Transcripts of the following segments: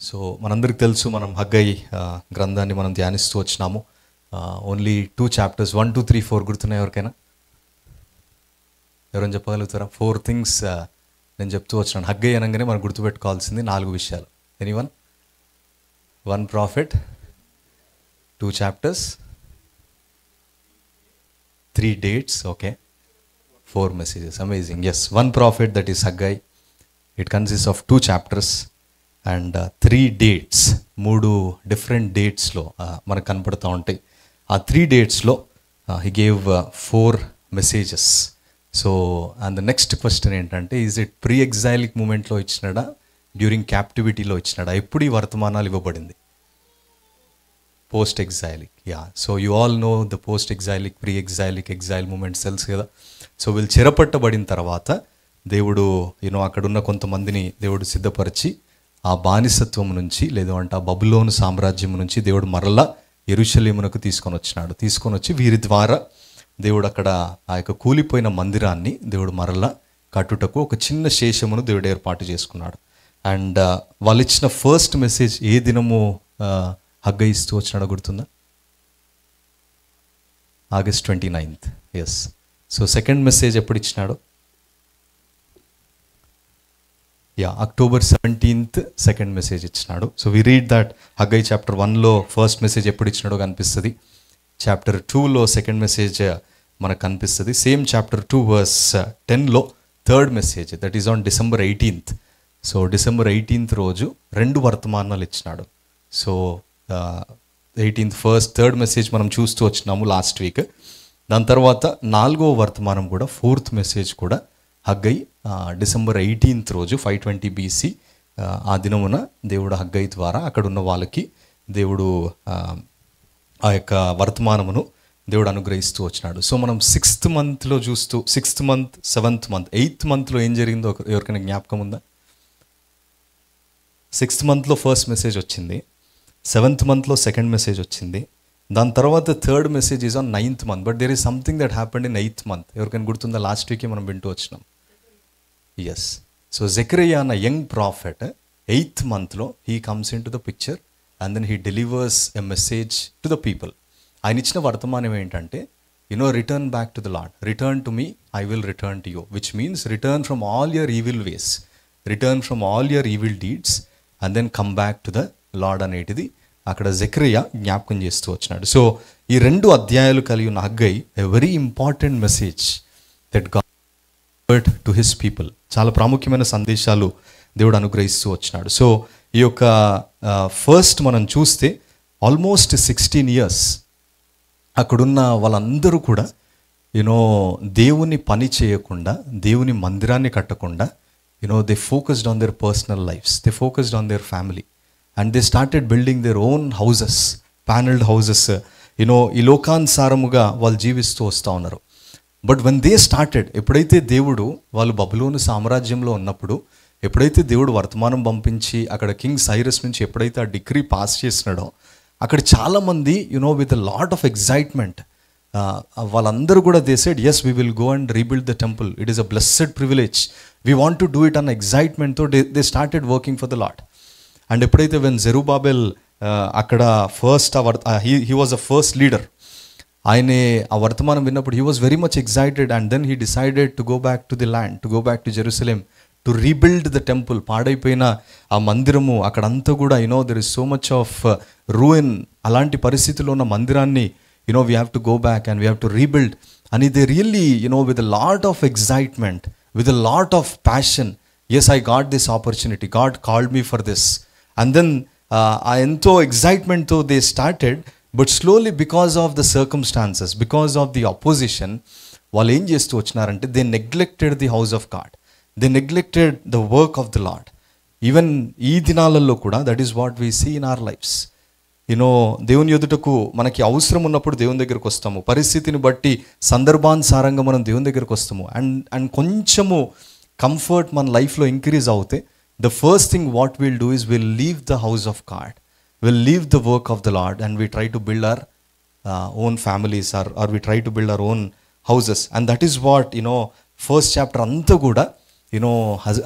So మనందరికి తెలుసు మనం హగ్గై గ్రంథాన్ని మనం ధ్యానిస్తూ వచ్చినాము. ఓన్లీ 2 చాప్టర్స్ 1, 2, 3, 4 గుర్తున్నాయి ఎవరికైనా? ఎవరైనా చెప్పగలుగుతారా? 4 థింగ్స్ నేను చెప్తూ వచ్చినాను. హగ్గై అనగానే మనం గుర్తుపెట్టుకోవాల్సింది 4 విషయాలు. Anyone? 1 profit, 2 chapters, 3 dates, okay, 4 messages. Amazing. Yes, 1 prophet, that is Haggai. It consists of 2 chapters and 3 dates. 3 different datesలో మనకు కనపడుతూ ఉంటాయి. ఆ 3 datesలో he gave 4 messages. So and the next question ఏంటంటే, ఈజ్ ఇట్ ప్రీ ఎగ్జైలిక్ మూమెంట్లో ఇచ్చినాడా, during క్యాప్టివిటీలో ఇచ్చినాడా? ఎప్పుడు ఈ వర్తమానాలు ఇవ్వబడింది? Post exilic. Yeah, so you all know the post exilic, pre exilic, exile moments తెలుసు కదా. సో వీళ్ళు చెరపట్టబడిన తర్వాత దేవుడు అక్కడున్న కొంతమందిని దేవుడు సిద్ధపరిచి ఆ బానిసత్వం నుంచి, లేదు అంటే ఆ బబులోను సామ్రాజ్యం నుంచి దేవుడు మరలా యెరూషలేమునకు తీసుకొని వచ్చి వీరి ద్వారా దేవుడు అక్కడ ఆ యొక్క కూలిపోయిన మందిరాన్ని దేవుడు మరలా కట్టుటకు ఒక చిన్న శేషమును దేవుడు ఏర్పాటు చేసుకున్నాడు. అండ్ వాళ్ళు ఇచ్చిన ఫస్ట్ మెసేజ్ ఏ దినము హగ్గై ఇస్తూ వచ్చినాడో గుర్తుందా? August 29th. Yes. So second message ఎప్పుడు ఇచ్చినాడు? October 17th సెకండ్ మెసేజ్ ఇచ్చినాడు. So we read that Haggai chapter 1లో ఫస్ట్ మెసేజ్ ఎప్పుడు ఇచ్చినాడో కనిపిస్తుంది. చాప్టర్ 2లో సెకండ్ మెసేజ్ మనకు కనిపిస్తుంది. సేమ్ చాప్టర్ 2 verse 10లో third message, that is on December 18th. So December 18th రోజు 2 వర్తమానాలు ఇచ్చినాడు. So 18th first third message మనం చూస్తూ వచ్చినాము లాస్ట్ వీక్. దాని తర్వాత 4వ వర్తమానం కూడా, ఫోర్త్ మెసేజ్ కూడా హగ్గై December 18th రోజు 520 BC ఆ దినమున దేవుడు హగ్గై ద్వారా అక్కడ ఉన్న వాళ్ళకి దేవుడు ఆ యొక్క వర్తమానమును దేవుడు అనుగ్రహిస్తూ వచ్చినాడు. సో మనం 6th మంత్లో చూస్తూ, 6th month, 7th month, 8th మంత్లో ఏం జరిగిందో ఎవరికైనా జ్ఞాపకం ఉందా? 6th మంత్లో ఫస్ట్ మెసేజ్ వచ్చింది, 7th మంత్లో సెకండ్ మెసేజ్ వచ్చింది, దాని తర్వాత third message is on 9th month. But there is something that happened in 8th month. ఎవరికైనా గుర్తుందా? లాస్ట్ వీకే మనం వింటూ వచ్చినాం. ఎస్. సో జెకరియా అన్న యంగ్ ప్రాఫెట్ 8th మంత్లో he comes into the picture and then he delivers a message to the people. ఆయన ఇచ్చిన వర్తమానం ఏంటంటే, return back to the Lord, return to me, I will return to you, which means return from all your evil ways, return from all your evil deeds and then come back to the Lord అనేటిది అక్కడ జెకరియా జ్ఞాపకం చేస్తూ వచ్చినాడు. So ఈ 2 అధ్యాయాలు కలిగి ఉన్న Haggai a very important message that God to his people. చాలా ప్రాముఖ్యమైన సందేశాలు దేవుడు అనుగ్రహిస్తూ వచ్చినాడు. సో ఈ యొక్క ఫస్ట్ మనం చూస్తే ఆల్మోస్ట్ 16 years అక్కడున్న వాళ్ళందరూ కూడా దేవుని పని చేయకుండా, దేవుని మందిరాన్ని కట్టకుండా, they focused on their personal lives, they focused on their family and they started building their own houses, panelled houses. ఈ లోకానుసారముగా వాళ్ళు జీవిస్తూ వస్తూ ఉన్నారు. బట్ వెన్ దే స్టార్టెడ్, ఎప్పుడైతే దేవుడు వాళ్ళు బబులోను సామ్రాజ్యంలో ఉన్నప్పుడు, ఎప్పుడైతే దేవుడు వర్తమానం పంపించి అక్కడ కింగ్ సైరస్ నుంచి ఎప్పుడైతే ఆ డిగ్రీ పాస్ చేసినాడో, అక్కడ చాలామంది with a lot of excitement వాళ్ళందరూ కూడా they said, yes we will go and rebuild the temple, it is a blessed privilege, we want to do it అన్న ఎగ్జైట్మెంట్తో they started working for the Lord. And ఎప్పుడైతే when Zerubbabel అక్కడ first he was a first leader, ఆయనే ఆ వర్తమానం విన్నప్పుడు he was very much excited and then he decided to go back to the land, to go back to Jerusalem, to rebuild the temple. పాడైపోయిన ఆ మందిరము అక్కడంతా కూడా there is so much of ruin, అలాంటి పరిస్థితిలో ఉన్న మందిరాన్ని we have to go back and we have to rebuild అని they really with a lot of excitement, with a lot of passion, yes I got this opportunity, God called me for this. And then ఆ ఎంతో ఎగ్జైట్మెంట్తో they started. But slowly because of the circumstances, because of the opposition, వాళ్ళు ఏం చేస్తూ వచ్చినారంటే they neglected the house of God, they neglected the work of the Lord. Even ఈ దినాలలో కూడా that is what we see in our lives. దేవుని ఎదుటకు మనకి అవసరం ఉన్నప్పుడు దేవుని దగ్గరకు వస్తాము, పరిస్థితిని బట్టి సందర్భానుసారంగా మనం దేవుని దగ్గరకు వస్తాము. అండ్ కొంచెము కంఫర్ట్ మన లైఫ్లో ఇంక్రీజ్ అవుతే, the first thing what will do is will leave the house of God, will leave the work of the Lord and we try to build our own families or we try to build our own houses. And that is what first chapter అంతా కూడా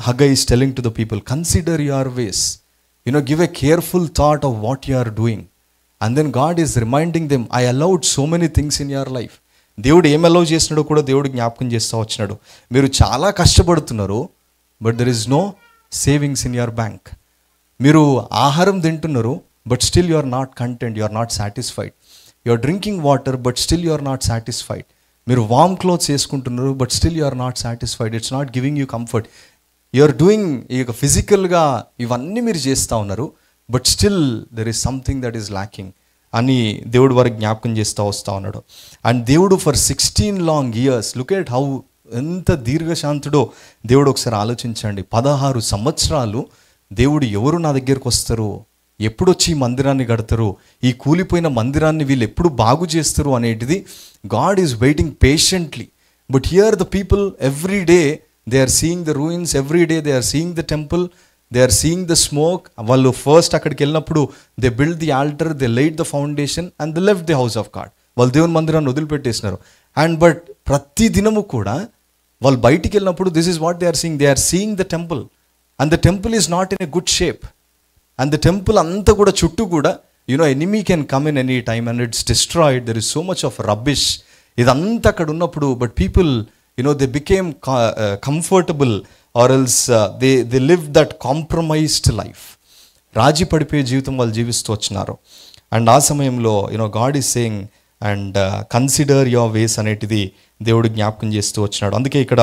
Haggai is telling to the people, consider your ways. Give a careful thought of what you are doing. And then God is reminding them, I allowed so many things in your life. దేవుడు ఏం allow చేసినాడో కూడా దేవుడు జ్ఞాపకం చేస్తూ వచ్చినాడు. మీరు చాలా కష్టపడుతున్నారు, but there is no savings in your bank. మీరు ఆహారం తింటున్నారు, but still you are not content, you are not satisfied. You are drinking water, but still you are not satisfied. మీరు వార్మ్ క్లోత్స్ వేసుకుంటున్నారు, but still you are not satisfied. It's not giving you comfort. You are doing ఇక ఫిజికల్గా ఇవన్నీ మీరు చేస్తూ ఉన్నారు, but still there is something that is lacking అని దేవుడు వారికి జ్ఞాపకం చేస్తూ వస్తూ ఉన్నాడు. అండ్ దేవుడు for 16 long years, look at how, ఎంత దీర్ఘశాంతుడో దేవుడు. ఒకసారి ఆలోచించండి, 16 సంవత్సరాలు దేవుడు ఎవరు నా దగ్గరకు వస్తారు, ఎప్పుడు వచ్చి ఈ మందిరాన్ని కడతారు, ఈ కూలిపోయిన మందిరాన్ని వీళ్ళు ఎప్పుడు బాగు చేస్తారు అనేటిది God is waiting patiently. But here the people every day they are seeing the ruins, every day they are seeing the temple, they are seeing the smoke. వాళ్ళు ఫస్ట్ అక్కడికి వెళ్ళినప్పుడు they build the altar, they laid the foundation and they left the house of God. వాళ్ళు దేవుని మందిరాన్ని వదిలిపెట్టేసినారు. And but ప్రతి దినము కూడా వాళ్ళు బయటికి వెళ్ళినప్పుడు this is what they are seeing the temple. And the temple is not in a good shape. And the temple అంతా కూడా చుట్టూ కూడా enemy can come in any time and it's destroyed. There is so much of rubbish. ఇదంతా అక్కడ ఉన్నప్పుడు but people they became comfortable or else they live that compromised life. రాజీ పడిపోయే జీవితం వాళ్ళు జీవిస్తూ వచ్చినారు. అండ్ ఆ సమయంలో God is saying and consider your వేస్ అనేటిది దేవుడు జ్ఞాపకం చేస్తూ వచ్చినాడు. అందుకే ఇక్కడ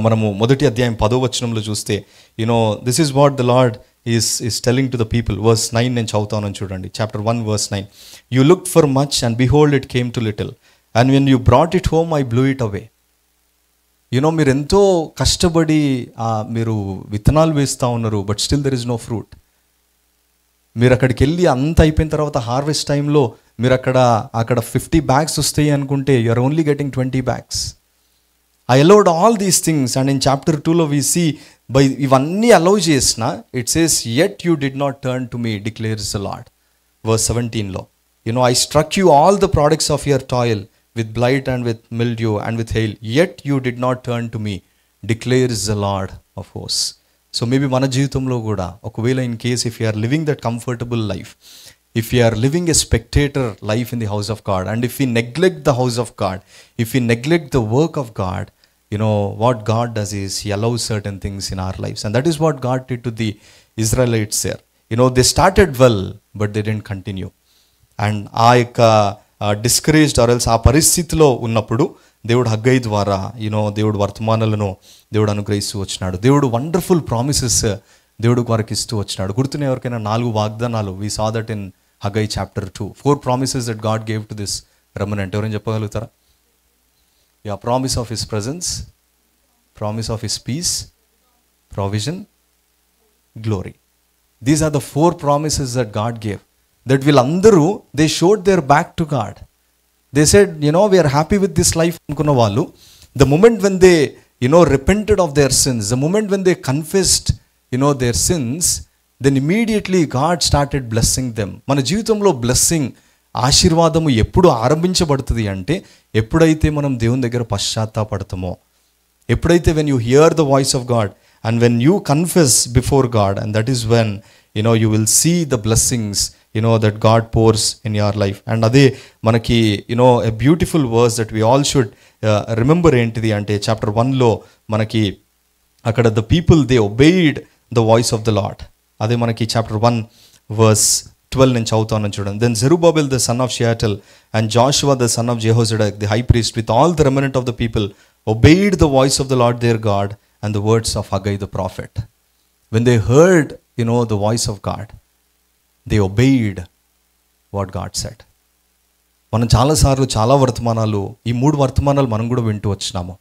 మనము మొదటి అధ్యాయం 10వ వచనంలో చూస్తే this is what the Lord is telling to the people. Verse 9 నేను చదువుతానని చూడండి. Chapter 1 verse 9. You look for much and behold it came to little and when you brought it home I blew it away. మీరు ఎంతో కష్టపడి మీరు విత్తనాలు వేస్తూ ఉన్నారు, but still there is no fruit. మీరు అక్కడికి వెళ్ళి అంత అయిపోయిన తర్వాత హార్వెస్ట్ టైంలో మీరు అక్కడ 50 bags వస్తాయి అనుకుంటే you are only getting 20 bags. I allowed all these things. And in chapter 2లో వి సీ బై ఇవన్నీ అలౌ చేసిన it says yet you did not turn to me declares the Lord. Verse 17లో I struck you all the products of your toil with blight and with mildew and with hail, yet you did not turn to me, declares the Lord of hosts. So maybe మన జీవితంలో కూడా ఒకవేళ in case if you are living that comfortable life, if you are living a spectator life in the house of God, and if we neglect the house of God, if we neglect the work of God, what God does is he allows certain things in our lives. And that is what God did to the Israelites there. They started well, but they didn't continue. And ఆ యొక్క discouraged or else ఆ పరిస్థితిలో ఉన్నప్పుడు దేవుడు Haggai ద్వారా దేవుడు వర్తమానాలను దేవుడు అనుగ్రహిస్తూ వచ్చినాడు. దేవుడు వండర్ఫుల్ ప్రామిసెస్ దేవుడు వారికి ఇస్తూ వచ్చినాడు. గుర్తున్న ఎవరికైనా 4 వాగ్దానాలు. We saw that in Haggai chapter 2. 4 promises that God gave to this remnant. ఎవరైనా చెప్పగలుగుతారా? Yeah, promise of his presence, promise of his peace, provision, glory. These are the 4 promises that God gave. That వీళ్ళందరూ they showed their back to God. They said we are happy with this life అనుకున్న వాళ్ళు, the moment when they repented of their sins, the moment when they confessed there sins, then immediately God started blessing them. మన జీవితంలో blessing, ఆశీర్వాదము ఎప్పుడు ఆరంభించబడుతుంది అంటే ఎప్పుడైతే మనం దేవుని దగ్గర పశ్చాత్తాపడతామో, ఎప్పుడైతే when you here the voice of God and when you confess before God, and that is when you will see the blessings that God pours in your life. And అదే మనకి a beautiful verse that we all should remember ఏంటిది అంటే chapter 1లో మనకి అక్కడ the people they obeyed the voice of the Lord. అదే మనకి chapter 1 verse 12 నేను చదువుతాను చూడండి. Then Zerubbabel the son of Shealtiel and Joshua the son of Jehozadak the high priest with all the remnant of the people obeyed the voice of the Lord their God and the words of Haggai the prophet. When they heard the voice of God, they obeyed what God said. మనం చాలాసార్లు చాలా వర్తమానాలు, ఈ 3 వర్తమానాలు మనం కూడా వింటూ వచ్చినాము.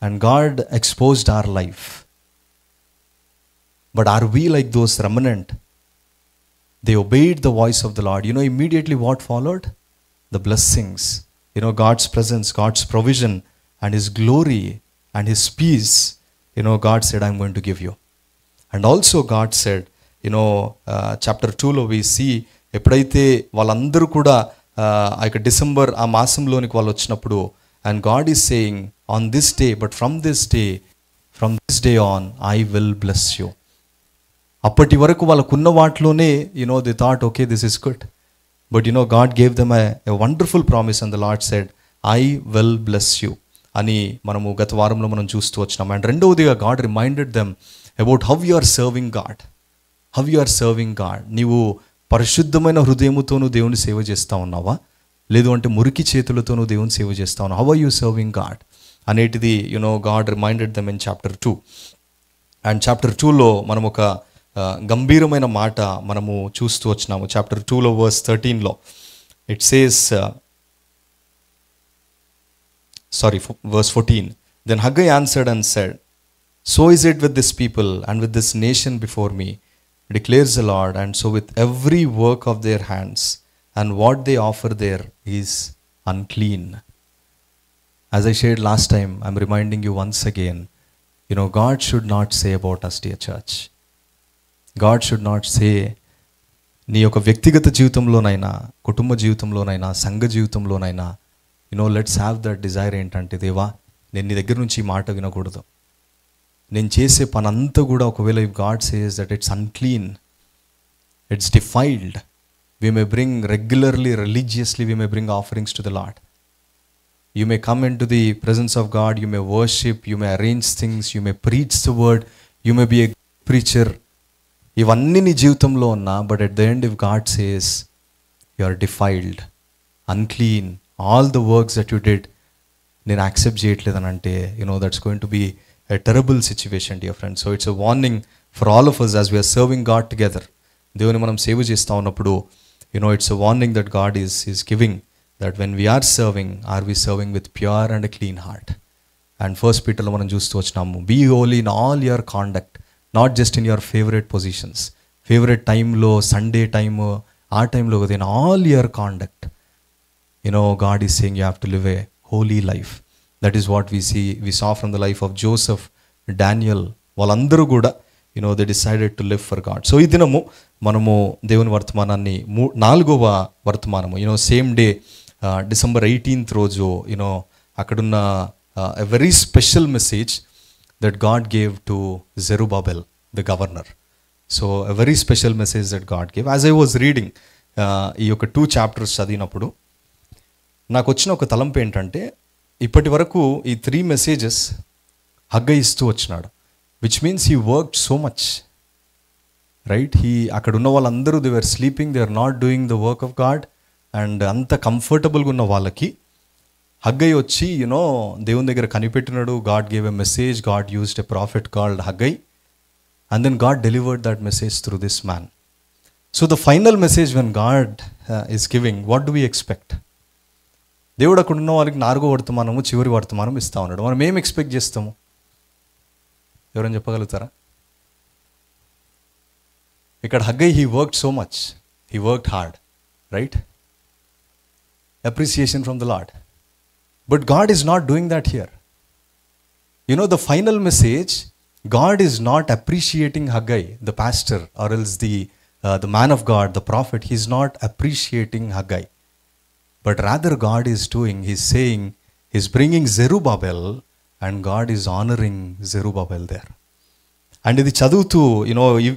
And God exposed our life. But are we like those remnant? They obeyed the voice of the Lord. Immediately what followed? The blessings. God's presence, God's provision and his glory and his peace. God said, I'm going to give you. And also God said, chapter 2లో we see ఎప్పుడైతే వాళ్ళందరూ కూడా ఆ యొక్క December ఆ మాసంలోనికి వాళ్ళు వచ్చినప్పుడు, and God is saying on this day, but from this day on I will bless you. అప్పటి వరకు వాళ్ళకున్న వాటిలోనే they thought okay this is good. But God gave them a wonderful promise and the Lord said I will bless you అని మనము గత వారంలో మనం చూస్తూ వచ్చినాం. అండ్ రెండవదిగా God reminded them about how you are serving God. How you are serving God. నీవు పరిశుద్ధమైన హృదయముతోనూ దేవుని సేవ చేస్తూ ఉన్నావా, లేదు అంటే మురికి చేతులతోనూ దేవుని సేవ చేస్తూ ఉన్నావు? How are you serving God అనేటిది God reminded them in chapter 2. And chapter 2లో మనం ఒక గంభీరమైన మాట మనము చూస్తూ వచ్చినాము. చాప్టర్ 2లో వర్స్ 13లో it says verse 14, then Haggai answered and said, so is it with this people and with this nation before me, declares the Lord, and so with every work of their hands, and what they offer there is unclean. As I shared last time, I'm reminding you once again, God should not say about us, dear church, God should not say, నీ యొక్క వ్యక్తిగత జీవితంలోనైనా, కుటుంబ జీవితంలోనైనా, సంఘ జీవితంలోనైనా let's have that desire. ఏంటంటే, దేవా నేను నీ దగ్గర నుంచి ఈ మాట వినకూడదు, నేను చేసే పని అంతా కూడా ఒకవేళ if God says that it's unclean, it's defiled, we may bring regularly, religiously we may bring offerings to the Lord. You may come into the presence of God, you may worship, you may arrange things, you may preach the word, you may be a preacher. ఇవన్నీ నీ జీవితంలో ఉన్నా, but at the end if God says you are defiled, unclean, all the works that you did నేను యాక్సెప్ట్ చేయట్లేదని అంటే, that's going to be a terrible situation, dear friends. So it's a warning for all of us as we are serving God together. దేవుని మనం సేవ చేస్తూ ఉన్నప్పుడు it's a warning that God is giving, that when we are serving, are we serving with pure and a clean heart. And first పీటర్లో మనం చూస్తూ వచ్చినాము, be holy in all your conduct, not just in your favourite positions, favourite టైంలో, Sunday time, ఆ టైంలో కదా, in all your conduct. God is saying you have to live a holy life. That is what we saw from the life of Joseph, Daniel. వాళ్ళందరూ కూడా they decided to live for God. So ఈ దినము మనము దేవుని వర్తమానాన్ని 4వ వర్తమానము same day December 18th రోజు అక్కడున్న a very special message that God gave to Zerubbabel, the governor. So a very special message that God gave. As I was reading ఈ యొక్క 2 chapters చదివినప్పుడు నాకు వచ్చిన ఒక తలంపు ఏంటంటే, ఇప్పటి వరకు ఈ 3 messages హగ్గై ఇస్తూ వచ్చినాడు, which means he worked so much, right? అక్కడ ఉన్న వాళ్ళందరూ they are sleeping, they are not doing the work of God. And అంత కంఫర్టబుల్గా ఉన్న వాళ్ళకి హగ్గై వచ్చి దేవుని దగ్గర కనిపెట్టినాడు. God gave a message, God used a prophet called Haggai, and then God delivered that message through this man. So the final message when God is giving, what do we expect? దేవుడు అక్కడ ఉన్న వాళ్ళకి 4వ వర్తమానము, చివరి వర్తమానం ఇస్తూ ఉన్నాడు. మనం ఏం ఎక్స్పెక్ట్ చేస్తాము? ఎవరైనా చెప్పగలుగుతారా? ఇక్కడ Haggai he worked so much, he worked hard, right? Appreciation from the lord. But God is not doing that here. The final message, God is not appreciating Haggai, the pastor, or else the man of God, the profit. He is not appreciating Haggai. But rather God is doing, he's saying, he's bringing Zerubbabel, and God is honoring Zerubbabel there. And ఇది చదువుతూ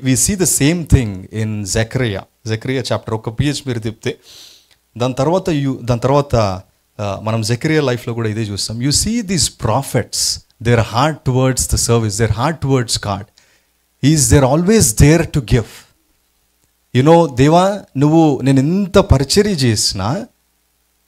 we see the same thing in Zechariah chapter. ఒక page మీరు తిప్పితే దాని తర్వాత మనం జెకరియా లైఫ్లో కూడా ఇదే చూస్తాం. You see these prophets, their heart towards the service, their heart towards God. They're always there to give. దేవా నువ్వు నేను ఎంత పరిచర్య చేసినా,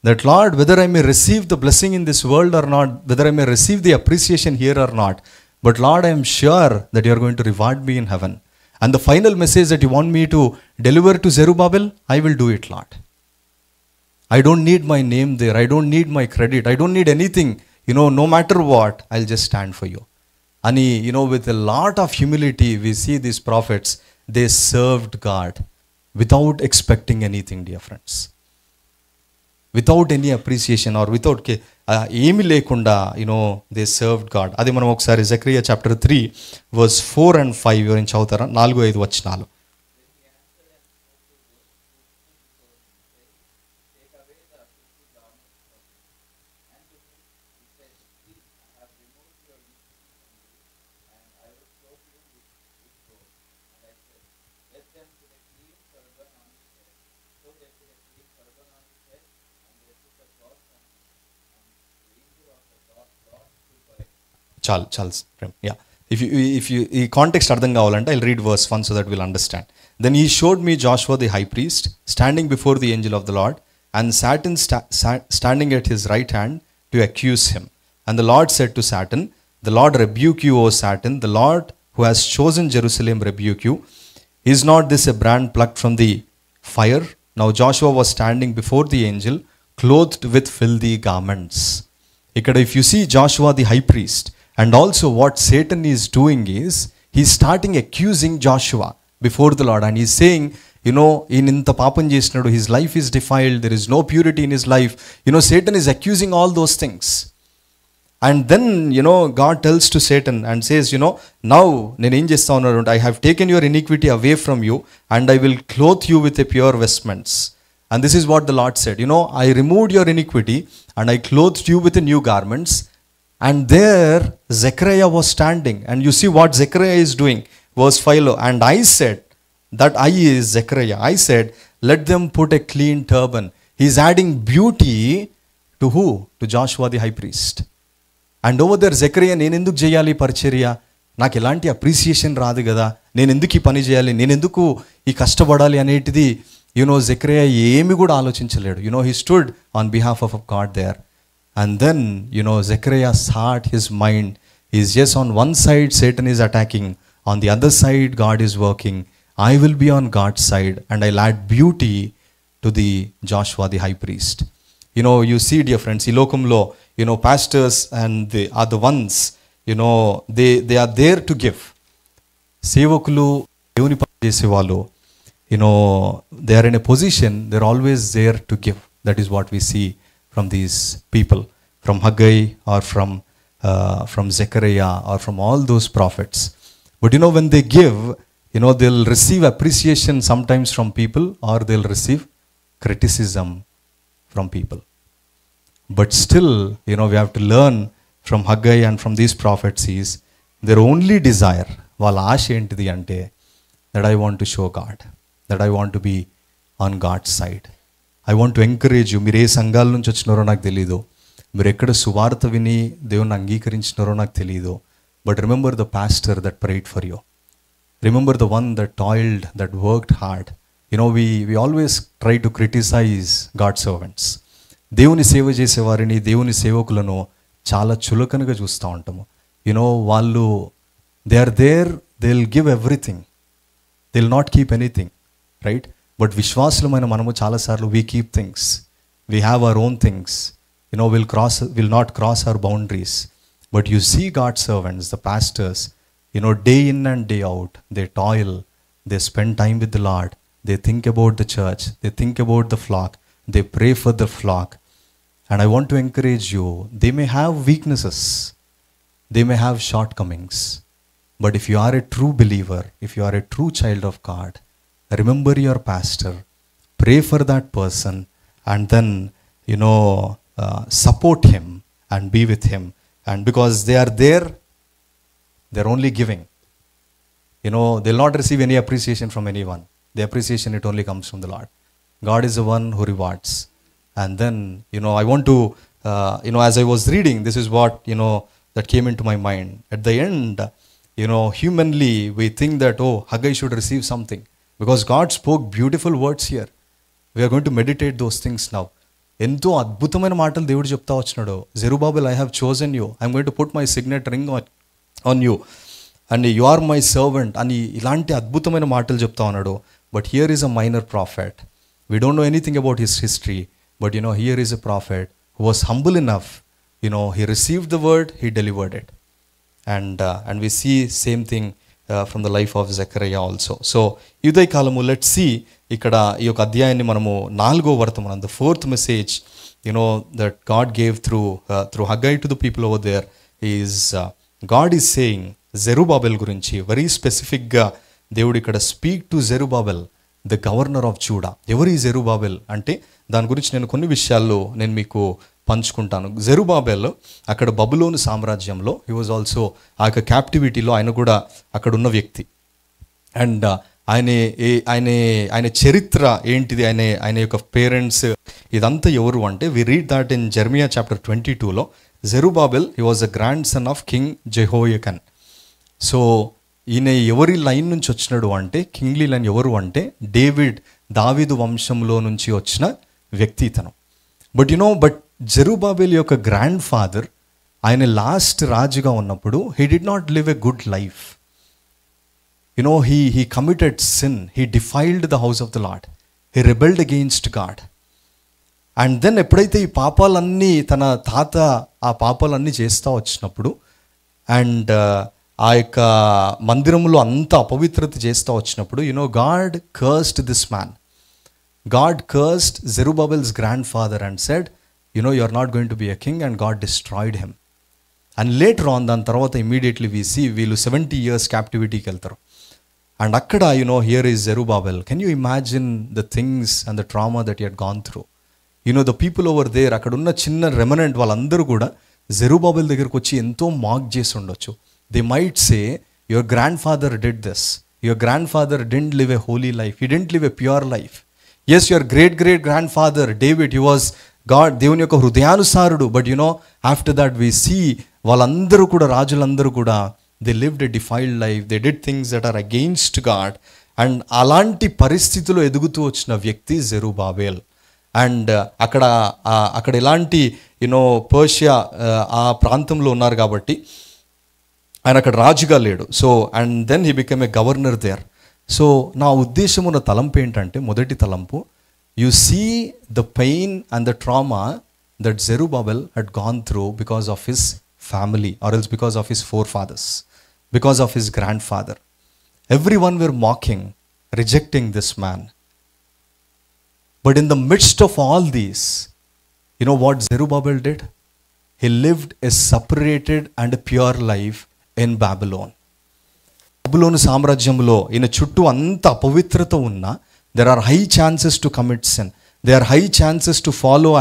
that Lord, whether I may receive the blessing in this world or not, whether I may receive the appreciation here or not, but Lord, I am sure that you are going to reward me in heaven. And the final message that you want me to deliver to Zerubbabel, I will do it, Lord. I don't need my name there, I don't need my credit, I don't need anything. No matter what, I'll just stand for you. And with a lot of humility, we see these prophets, they served God without expecting anything, dear friends. Without any appreciation or without ఏమి లేకుండా they served God. అది మనం ఒకసారి జెకరియా chapter 3 verse 4 and 5 వివరించి చదువుతారా? 4-5 వచనాలు. చాలు చాలు ప్రేమ్. యా, ఇఫ్ యూ ఈ కాంటెక్స్ట్ అర్థం కావాలంటే I read verse 1 so that will understand. Then he showed me Joshua the high priest standing before the angel of the Lord and Satan standing at his right hand to accuse him. And the Lord said to Satan, the Lord rebuke you, O Satan, the Lord who has chosen Jerusalem rebuke you. Is not this a brand plucked from the fire? Now Joshua was standing before the angel, clothed with filthy garments. Ikkada if you see Joshua the high priest, and also what Satan is doing is, he's starting accusing Joshua before the Lord, and he's saying, in inta papam chesnadu, his life is defiled, there is no purity in his life. Satan is accusing all those things. And then, God tells to Satan and says, now, నేను ఏం చేస్తా ఉన్నాను, I have taken your iniquity away from you and I will clothe you with a pure vestments. And this is what the Lord said, I removed your iniquity and I clothed you with a new garments. And there Zechariah was standing, and you see what Zechariah is doing. Verse 5, and I said, that I is Zechariah, I said, let them put a clean turban. He is adding beauty to who? To Joshua the high priest. And over there Zechariah, నేను ఎందుకు చేయాలి పరిచర్య, నాకు ఎలాంటి appreciation రాదు కదా, నేను ఎందుకు ఈ పని చేయాలి, నేను ఎందుకు ఈ కష్టపడాలి అనేటిది జకరియా ఏమి కూడా ఆలోచించలేడు. He stood on behalf of God there. And then Zechariah's heart, his mind is just on one side Satan is attacking, on the other side God is working. I will be on God's side and I'll add beauty to the Joshua the high priest. You see, dear friends, ఈ లోకంలో pastors and they are the ones, they are there to give. సేవకులు, దేవుని పని చేసేవాళ్ళు, they are in a position, they're always there to give. That is what we see from these people, from Haggai or from Zechariah or from all those prophets. But when they give, they'll receive appreciation sometimes from people, or they'll receive criticism from people. But still, we have to learn from Haggai and from these prophecies, their only desire, వాళ్ళ ఆశ ఏంటిది అంటే, that I want to show God, that I want to be on God's side. I want to encourage you. మీరు ఏ సంఘాల నుంచి వచ్చినారో నాకు తెలీదు, మీరు ఎక్కడ సువార్త విని దేవుని అంగీకరించినారో నాకు తెలీదు. But remember the pastor that prayed for you. Remember the one that toiled, that worked hard. We always try to criticize God's servants. దేవుని సేవ చేసేవారిని, దేవుని సేవకులను చాలా చులకనగా చూస్తూ ఉంటాము. వాళ్ళు they are there, they will give everything, they will not keep anything, right? But విశ్వాసులమైన మనము చాలాసార్లు we keep things, we have our own things, will not cross our boundaries. But you see God servants, the pastors, day in and day out, they toil, they spend time with the Lord, they think about the church, they think about the flock, they pray for the flock. And I want to encourage you, they may have weaknesses, they may have shortcomings, but if you are a true believer, if you are a true child of God, remember your pastor, pray for that person, and then support him and be with him. And because they are there, they're only giving. They'll not receive any appreciation from anyone. The appreciation, it only comes from the Lord. God is the one who rewards. And then, I want to, as I was reading, this is what, that came into my mind. At the end, humanly, we think that, Haggai should receive something, because God spoke beautiful words here. We are going to meditate those things now. ఎంతో అద్భుతమైన మాటలు దేవుడు చెప్తా వచ్చినాడు. Zerubbabel, I have chosen you. I'm going to put my signet ring on you. And you are my servant. అని ఇలాంటి అద్భుతమైన మాటలు చెప్తా ఉన్నాడు. But here is a minor prophet. We don't know anything about his history. But here is a prophet who was humble enough. He received the word, he delivered it. And we see same thing from the life of Zechariah also. So, ఉదయ కాలము, let's see ఇక్కడ ఈ యొక్క అధ్యాయాన్ని మనము 4వ వర్తమానం, the 4th message, that God gave through Haggai to the people over there is, God is saying Zerubbabel గురించి very స్పెసిఫిక్గా దేవుడు ఇక్కడ speak to Zerubbabel, the governor of JUDA. ఎవరు ఈ జెరుబాబెల్ అంటే, దాని గురించి నేను కొన్ని విషయాల్లో నేను మీకు పంచుకుంటాను. జెరుబాబెల్ అక్కడ బబులోను సామ్రాజ్యంలో, హీ వాజ్ ఆల్సో ఆ యొక్క క్యాప్టివిటీలో ఆయన కూడా అక్కడ ఉన్న వ్యక్తి. అండ్ ఆయన చరిత్ర ఏంటిది, ఆయన యొక్క పేరెంట్స్, ఇదంతా ఎవరు అంటే, we read that in Jeremiah chapter 22లో. Zerubbabel he was a grandson of King Jehoiachin. So ఈయన ఎవరి లైన్ నుంచి వచ్చినాడు అంటే, కింగ్లీ లైన్ ఎవరు అంటే దావీదు వంశంలో నుంచి వచ్చిన వ్యక్తి ఇతను. బట్ జెరుబాబెల్ యొక్క గ్రాండ్ ఫాదర్ ఆయన లాస్ట్ రాజుగా ఉన్నప్పుడు he did not live a good life. He committed sin. He defiled the house of the Lord. He rebelled against God. And then ఎప్పుడైతే ఈ పాపాలన్నీ తన తాత ఆ పాపాలన్నీ చేస్తూ వచ్చినప్పుడు అండ్ ఆ యొక్క మందిరంలో అంత అపవిత్రత చేస్తూ వచ్చినప్పుడు God cursed this man. God cursed Zerubbabel's grandfather and said you are not going to be a king, and God destroyed him. And later on దాని తర్వాత ఇమీడియట్లీ వీళ్ళు 70 years క్యాప్టివిటీకి వెళ్తారు. And akkada, here is Zerubbabel. Can you imagine the things and the trauma that he had gone through? The people over there, akkadunna chinna remnant వాళ్ళందరూ కూడా Zerubbabel దగ్గరకు వచ్చి ఎంతో మాక్ చేసి ఉండొచ్చు. They might say, your grandfather did this. Your grandfather didn't live a holy life. He didn't live a pure life. Yes, your great grandfather David, he was God, దేవుని యొక్క హృదయానుసారుడు. But after that we see వాళ్ళందరూ కూడా రాజులందరూ కూడా they lived a defiled life. They did things that are against God. And అలాంటి పరిస్థితిలో ఎదుగుతూ వచ్చిన వ్యక్తి జెరుబాబెల్. అండ్ అక్కడ ఎలాంటి పర్షియా ఆ ప్రాంతంలో ఉన్నారు కాబట్టి ఆయన అక్కడ రాజుగా లేడు. So and then he become a governor there. So నా ఉద్దేశమున్న తలంపు ఏంటంటే, మొదటి తలంపు, you see the pain and the trauma that Zerubbabel had gone through because of his family, or else because of his forefathers, because of his grandfather. Everyone were mocking, rejecting this man. But in the midst of all these, what Zerubbabel did? He lived a separated and a pure life in Babylon. Babylon సామ్రాజ్యంలో ఈయన చుట్టూ అంత అపవిత్రత ఉన్నా, there are high chances to commit sin. There are high chances to follow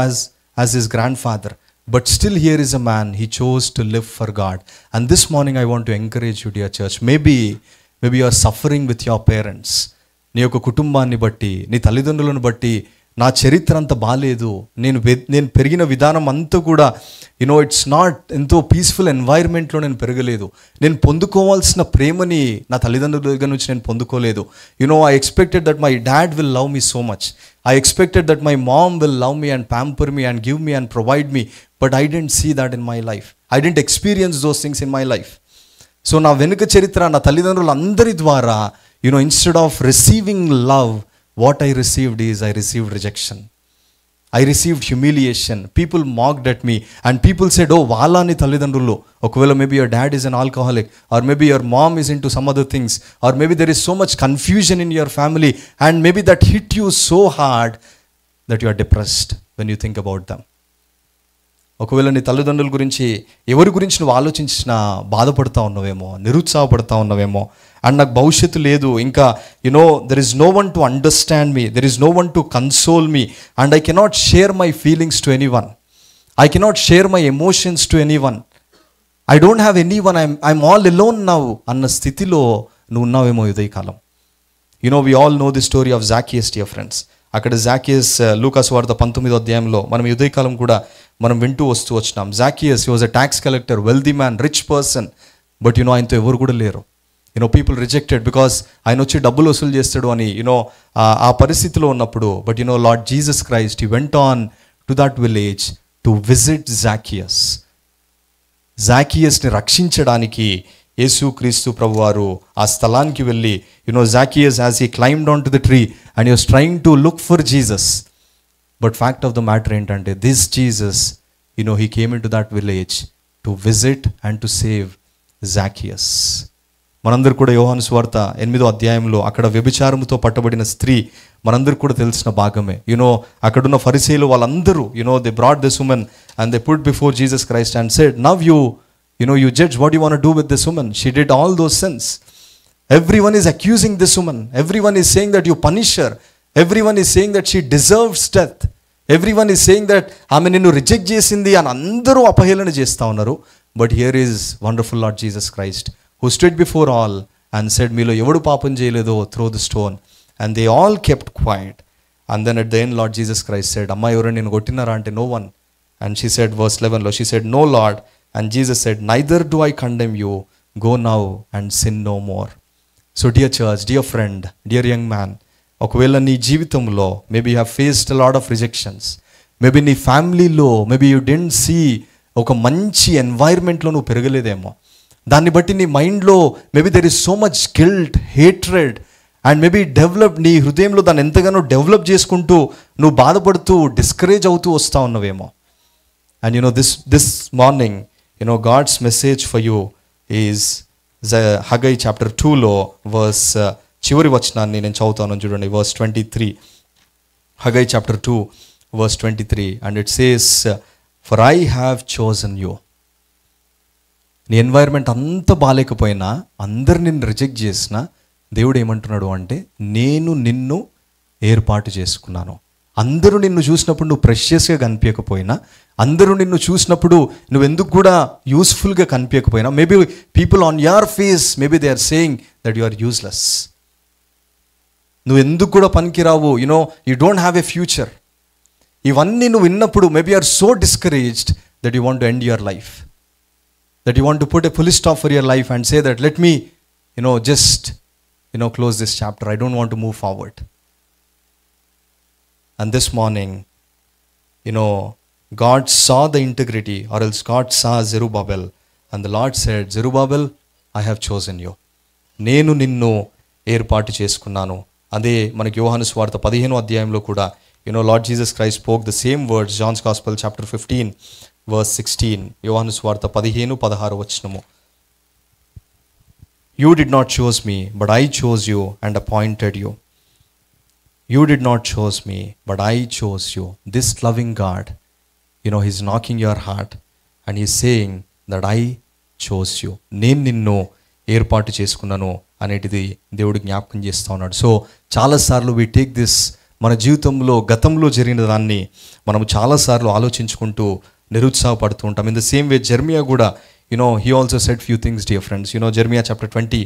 as his grandfather. But still here is a man, he chose to live for God. And this morning I want to encourage you, dear church. Maybe you are suffering with your parents. నీ యొక్క కుటుంబాన్ని బట్టి, నీ తల్లిదండ్రులను బట్టి, నా చరిత్ర అంత బాలేదు, నేను పెరిగిన విధానం అంతా కూడా ఇట్స్ నాట్ ఎంతో పీస్ఫుల్ ఎన్వైర్న్మెంట్లో నేను పెరగలేదు. నేను పొందుకోవాల్సిన ప్రేమని నా తల్లిదండ్రుల దగ్గర నుంచి నేను పొందుకోలేదు. I expected that my dad will love me so much. I expected that my mom will love me and pamper me and give me and provide me, but I didn't see that in my life. I didn't experience those things in my life. So నా వెనుక చరిత్ర నా తల్లిదండ్రులందరి ద్వారా instead of receiving love, what I received is I received rejection. I received humiliation. People mocked at me and people said, oh, వాళ్ళ నీ తల్లిదండ్రులు, ఒకవేళ maybe your dad is an alcoholic, or maybe your mom is into some other things, or maybe there is so much confusion in your family, and maybe that hit you so hard that you are depressed when you think about them. ఒకవేళ నీ తల్లిదండ్రుల గురించి ఎవరి గురించి నువ్వు ఆలోచించినా బాధపడతా ఉన్నావేమో, నిరుత్సాహపడతా ఉన్నావేమో, అండ్ నాకు భవిష్యత్తు లేదు, ఇంకా there is no one to understand me, there is no one to console me, and I cannot share my feelings to anyone, I cannot share my emotions to anyone, I don't have anyone, I'm all alone now అన్న స్థితిలో నువ్వు ఉన్నావేమో ఉదయకాలం. We all know the story of Zacchaeus, dear friends. అక్కడ Zacchaeus లూకాసు వార్త 19వ అధ్యాయంలో మనం ఉదయకాలం కూడా మనం వింటూ వచ్చినాం. Zacchaeus, he was a tax collector, wealthy man, rich person. But ఆయనతో ఎవరు కూడా లేరు. పీపుల్ రిజెక్టెడ్ బికాస్ ఆయన వచ్చి డబ్బులు వసూలు చేస్తాడు అని ఆ పరిస్థితిలో ఉన్నప్పుడు. But Lord Jesus Christ, he went on to that village to visit Zacchaeus. జాకియస్ని రక్షించడానికి యేసుక్రీస్తు ప్రభువారు ఆ స్థలానికి వెళ్ళి Zacchaeus as he climbed on to the tree and he was trying to look for Jesus. But fact of the matter ఏంటంటే, this Jesus he came into that village to visit and to save Zacchaeus. మనందరూ కూడా యోహాను సువార్త 8వ అధ్యాయంలో అక్కడ వ్యభిచారముతో పట్టబడిన స్త్రీ మనందరికి కూడా తెలిసిన భాగమే. అక్కడున్న ఫరిసీయులు వాళ్ళందరూ they brought this woman and they put before Jesus Christ and said, now you judge what you want to do with this woman. She did all those sins. Everyone is accusing this woman. Everyone is saying that you punish her. Everyone is saying that she deserves death. Everyone is saying that ఆమె నిన్ను reject చేసింది అని అందరూ అపహేళన చేస్తూ ఉన్నారు. But here is wonderful Lord Jesus Christ who stood before all and said, మీలో ఎవడు పాపం చేయలేదో throw the stone. And they all kept quiet. And then at the end Lord Jesus Christ said, అమ్మా ఎవరైనా నేను కొట్టినారా అంటే, no one. And she said, verse 11, she said, "No, Lord." And Jesus said, "Neither do I condemn you. Go now and sin no more." So dear church, dear friend, dear young man, ఒకవేళ నీ జీవితంలో maybe you have faced a lot of rejections, maybe నీ ఫ్యామిలీలో maybe you didn't see ఒక మంచి ఎన్వైర్న్మెంట్లో నువ్వు పెరగలేదేమో, దాన్ని బట్టి నీ మైండ్లో maybe there is so much guilt, hatred, and maybe develop, నీ హృదయంలో దాన్ని ఎంతగానో డెవలప్ చేసుకుంటూ నువ్వు బాధపడుతూ డిస్కరేజ్ అవుతూ వస్తూ ఉన్నవేమో. And this morning God's message for you is Haggai chapter 2లో వర్స్ చివరి వచనాన్ని నేను చదువుతాను చూడండి, verse 23. Haggai chapter 2 verse 23, and it says, "For I have chosen you." నీ ఎన్వైర్న్మెంట్ అంత బాగాలేకపోయినా, అందరు నిన్ను రిజెక్ట్ చేసినా, దేవుడు ఏమంటున్నాడు అంటే, నేను నిన్ను ఏర్పాటు చేసుకున్నాను. అందరూ నిన్ను చూసినప్పుడు నువ్వు ప్రెషియస్గా కనిపించకపోయినా, అందరూ నిన్ను చూసినప్పుడు నువ్వు ఎందుకు కూడా యూస్ఫుల్గా కనిపించకపోయినా, maybe people on your face maybe they are saying that you are useless. నువ్వు ఎందుకు కూడా పనికిరావు, you don't have a future. ఇవన్నీ నువ్వు విన్నప్పుడు maybe are so discouraged that you want to end your life, that you want to put a full stop for your life and say that let me just close this chapter. I don't want to move forward. And this morning, God saw the integrity, or else God saw Zerubbabel, and the Lord said, "Zerubbabel, I have chosen you." నేను నిన్ను ఏర్పాటు చేసుకున్నాను. అదే మనకి యోహాను సువార్త 15వ అధ్యాయంలో కూడా lord Jesus Christ spoke the same words. Johne's gospel chapter 15 verse 16, యోహాను సువార్త 15:16 వచనము. "You did not choose me, but I chose you and appointed you." You did not choose me, but I chose you. This loving God, he's knocking your heart and he's saying that I chose you. నేను నిన్ను ఏర్పాటు చేసుకున్నాను అనేటిది దేవుడు జ్ఞాపకం చేస్తూ ఉన్నాడు. So చాలాసార్లు we take this, మన జీవితంలో గతంలో జరిగిన దాన్ని మనం చాలాసార్లు ఆలోచించుకుంటూ నిరుత్సాహపడుతూ ఉంటాం. In the same way Jeremiah కూడా he also said few things, dear friends. Jeremiah chapter 20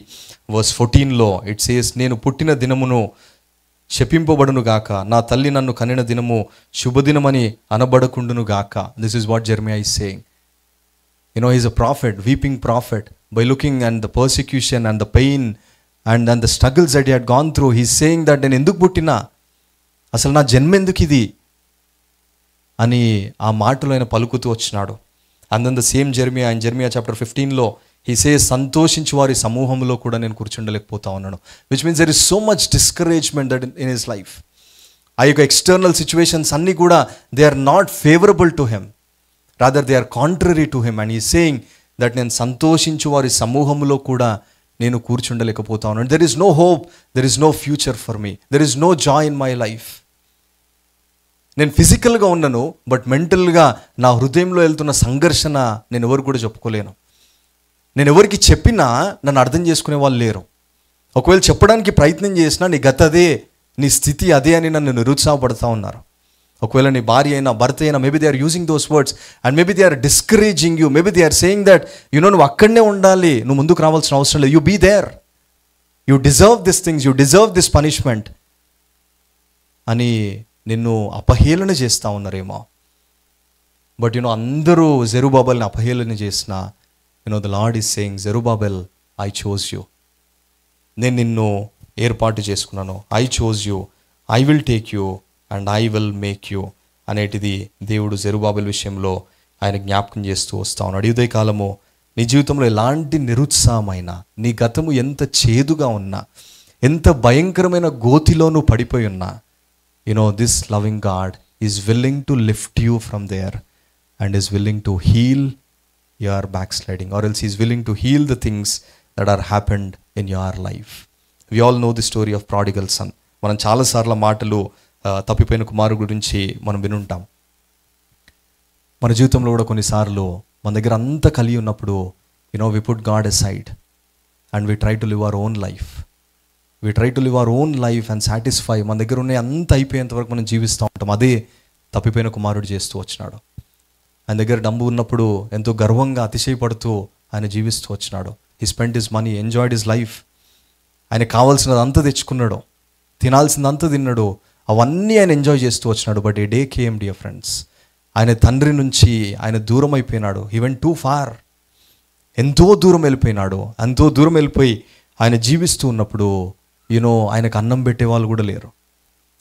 verse 14లో it says, "నేను పుట్టిన దినమును శపింపబడును గాక, నా తల్లి నన్ను కనిన దినము శుభదినమని అనబడకుండును గాక." This is what Jeremiah is saying. He's a prophet, weeping prophet. By looking at the persecution and the pain and the struggles that he had gone through, he's saying that నేను ఎందుకు పుట్టినా, అసలు నా జన్మ ఎందుకు ఇది అని ఆ మాటలో ఆయన పలుకుతూ వచ్చినాడు. And then the same Jeremiah, in Jeremiah chapter 15లో he says, "సంతోషించు వారి సమూహంలో కూడా నేను కూర్చుండలేకపోతా ఉన్నాను." Which means there is so much discouragement that in his life. ఆ యొక్క ఎక్స్టర్నల్ సిచ్యువేషన్స్ అన్నీ కూడా they are not favorable to him, rather they are contrary to him, and he is saying that నేను సంతోషించు వారి సమూహంలో కూడా నేను కూర్చుండలేకపోతా ఉన్నాను. There is no hope, there is no future for me, there is no joy in my life. నేను ఫిజికల్గా ఉన్నాను, బట్ మెంటల్గా నా హృదయంలో వెళ్తున్న సంఘర్షణ నేను ఎవరు కూడా చెప్పుకోలేను. నేను ఎవరికి చెప్పినా నన్ను అర్థం చేసుకునే వాళ్ళు లేరు. ఒకవేళ చెప్పడానికి ప్రయత్నం చేసినా నీ గత అదే, నీ స్థితి అదే అని నన్ను నిరుత్సాహపడుతూ ఉన్నారు. ఒకవేళ నీ భార్య అయినా భర్త అయినా, maybe they are using those words and maybe they are discouraging you. Maybe they are saying that నువ్వు అక్కడనే ఉండాలి, నువ్వు ముందుకు రావాల్సిన అవసరం లేదు. You be there, you deserve this things, you deserve this punishment అని నిన్ను అపహేళన చేస్తూ ఉన్నారేమో. బట్ అందరూ జెరుబాబెల్ని అపహేళన చేసిన the Lord is saying, "Zerubbabel, I chose you." నేను నిన్ను ఏర్పాటు చేసుకున్నాను. I chose you, I will take you and I will make you అనేటిది దేవుడు జెరుబాబెల్ విషయంలో ఆయన జ్ఞాపకం చేస్తూ వస్తూ ఉన్నాడు. ఈ ఉదయకాలము నీ జీవితంలో ఎలాంటి నిరుత్సాహమైనా, నీ గతము ఎంత చేదుగా ఉన్నా, ఎంత భయంకరమైన గోతిలో నువ్వు పడిపోయి ఉన్నా, this loving God is willing to lift you from there and is willing to heal your backsliding, or else he is willing to heal the things that are happened in your life. We all know the story of prodigal son. మనం చాలాసార్లు మాటలు తప్పిపోయిన కుమారుడు గురించి మనం వినుంటాం. మన జీవితంలో కూడా కొన్నిసార్లు మన దగ్గర అంత కలిగి ఉన్నప్పుడు we put God aside and we try to live our own life. We try to live our own life and satisfy. మన దగ్గర ఉన్న అంత అయిపోయేంత వరకు మనం జీవిస్తూ ఉంటాం. అదే తప్పిపోయిన కుమారుడు చేస్తూ వచ్చినాడు. ఆయన దగ్గర డబ్బు ఉన్నప్పుడు ఎంతో గర్వంగా అతిశయపడుతూ ఆయన జీవిస్తూ వచ్చినాడు. He spent his money, enjoyed his life. ఆయన కావాల్సినది అంతా తెచ్చుకున్నాడు, తినాల్సిందంతా తిన్నాడు, అవన్నీ ఆయన ఎంజాయ్ చేస్తూ వచ్చినాడు. But a day came, dear friends, ఆయన తండ్రి నుంచి ఆయన దూరం అయిపోయినాడు. He went too far. ఎంతో దూరం వెళ్ళిపోయినాడు. ఎంతో దూరం వెళ్ళిపోయి ఆయన జీవిస్తూ ఉన్నప్పుడు ఆయనకు అన్నం పెట్టేవాళ్ళు కూడా లేరు.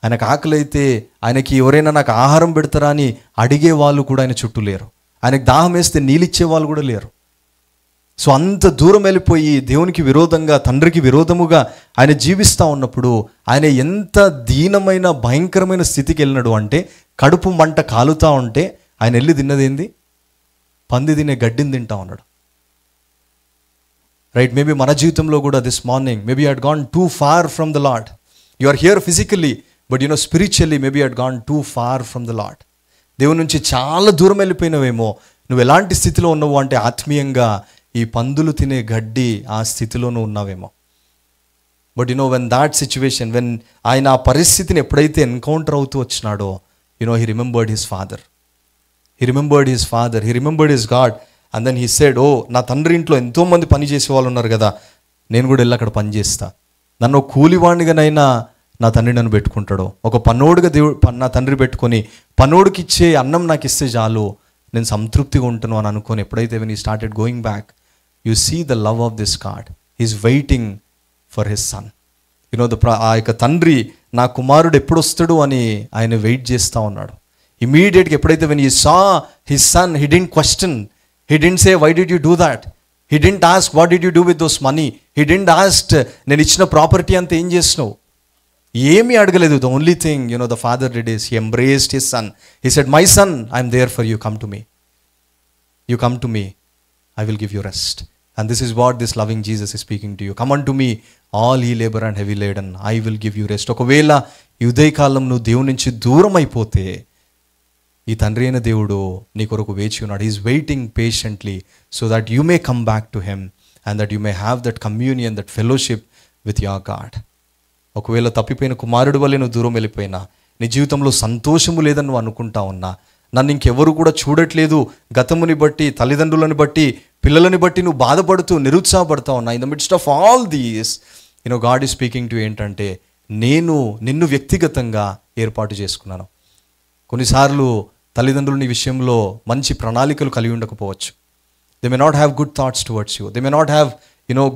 ఆయనకు ఆకలి అయితే ఆయనకి ఎవరైనా నాకు ఆహారం పెడతారా అని అడిగే వాళ్ళు కూడా ఆయన చుట్టూ లేరు. ఆయనకు దాహం వేస్తే నీళ్ళిచ్చే వాళ్ళు కూడా లేరు. సో అంత దూరం వెళ్ళిపోయి దేవునికి విరోధంగా, తండ్రికి విరోధముగా ఆయన జీవిస్తూ ఉన్నప్పుడు ఆయన ఎంత దీనమైన భయంకరమైన స్థితికి వెళ్ళినాడు అంటే, కడుపు మంట కాలుతూ ఉంటే ఆయన వెళ్ళి తిన్నదేంది? పంది తినే గడ్డిని తింటా ఉన్నాడు. రైట్? మేబీ మన జీవితంలో కూడా this morning maybe you had gone too far from the Lord. You are here physically, but spiritually maybe you had gone too far from the Lord. దేవుని నుంచి చాలా దూరం వెళ్ళిపోయినవేమో. నువ్వు ఎలాంటి స్థితిలో ఉన్నావు అంటే, ఆత్మీయంగా ఈ పందులు తినే గడ్డి ఆ స్థితిలోనూ ఉన్నావేమో. But when that situation, when ఆయన ఆ పరిస్థితిని ఎప్పుడైతే ఎన్కౌంటర్ అవుతూ వచ్చినాడో, he remembered his father. He remembered his father. He remembered his God. And then he said, నా తండ్రి ఇంట్లో ఎంతోమంది పని చేసే వాళ్ళు ఉన్నారు కదా, నేను కూడా వెళ్ళి అక్కడ పని చేస్తా. నన్ను కూలివాణిగానైనా నా తండ్రి నన్ను పెట్టుకుంటాడు. ఒక పన్నోడుగా నా తండ్రి పెట్టుకొని పన్నోడికి ఇచ్చే అన్నం నాకు ఇస్తే చాలు, నేను సంతృప్తిగా ఉంటాను అని అనుకొని ఎప్పుడైతే when he started going back, you see the love of this God. He's waiting for his son. ఆ యొక్క తండ్రి నా కుమారుడు ఎప్పుడు వస్తాడు అని ఆయన వెయిట్ చేస్తూ ఉన్నాడు. ఇమీడియట్గా ఎప్పుడైతే when he saw his son, he didn't question, he didn't say why did you do that, he didn't ask what did you do with those money, he didn't ask నేను ఇచ్చిన ప్రాపర్టీ అంతా ఏం చేసినావు, ఏమీ అడగలేదు. The only thing the father did is he embraced his son. He said, my son, I'm there for you, come to me, you come to me, I will give you rest. And this is what this loving Jesus is speaking to you. Come unto me, all ye labor and heavy laden, I will give you rest. ఒకవేళ ఈ ఉదయకాలం నువ్వు దేవుని నుంచి దూరం అయిపోతే, ఈ తండ్రి అయిన దేవుడు నీ కొరకు వేచి ఉన్నాడు. He is waiting patiently so that you may come back to him and that you may have that communion, that fellowship with your God. ఒకవేళ తప్పిపోయిన కుమారుడు వల్లే నువ్వు దూరం వెళ్ళిపోయినా, నీ జీవితంలో సంతోషము లేదని నువ్వు అనుకుంటా ఉన్నా, నన్ను ఇంకెవరు కూడా చూడట్లేదు, గతముని బట్టి, తల్లిదండ్రులను బట్టి, పిల్లలని బట్టి నువ్వు బాధపడుతూ నిరుత్సాహపడతా ఉన్నా, in the midst of all these God is speaking to ఏంటంటే, నేను నిన్ను వ్యక్తిగతంగా ఏర్పాటు చేసుకున్నాను. కొన్నిసార్లు తల్లిదండ్రులు నీ విషయంలో మంచి ప్రణాళికలు కలిగి ఉండకపోవచ్చు. They may not have good thoughts towards you, they may not have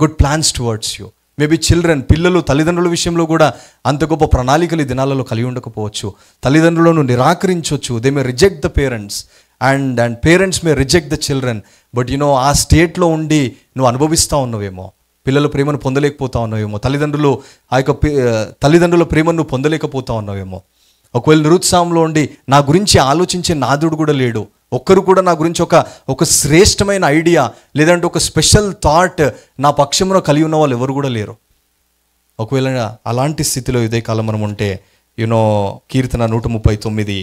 good plans towards you. Maybe children, పిల్లలు తల్లిదండ్రుల విషయంలో కూడా అంత గొప్ప ప్రణాళికలు ఈ దినాలలో కలిగి ఉండకపోవచ్చు. తల్లిదండ్రులను నిరాకరించవచ్చు. They may reject the parents and parents may reject the children. But ఆ స్టేట్లో ఉండి నువ్వు అనుభవిస్తూ ఉన్నవేమో, పిల్లల ప్రేమను పొందలేకపోతా ఉన్నావేమో, తల్లిదండ్రుల ప్రేమను నువ్వు పొందలేకపోతా ఉన్నావేమో. ఒకవేళ నిరుత్సాహంలో ఉండి నా గురించి ఆలోచించే నాదుడు కూడా లేడు, ఒక్కరు కూడా నా గురించి ఒక శ్రేష్టమైన ఐడియా లేదంటే ఒక స్పెషల్ థాట్ నా పక్షంలో కలిగి ఉన్న వాళ్ళు ఎవరు కూడా లేరు. ఒకవేళ అలాంటి స్థితిలో ఇదే కాలం మనం ఉంటే, కీర్తన 139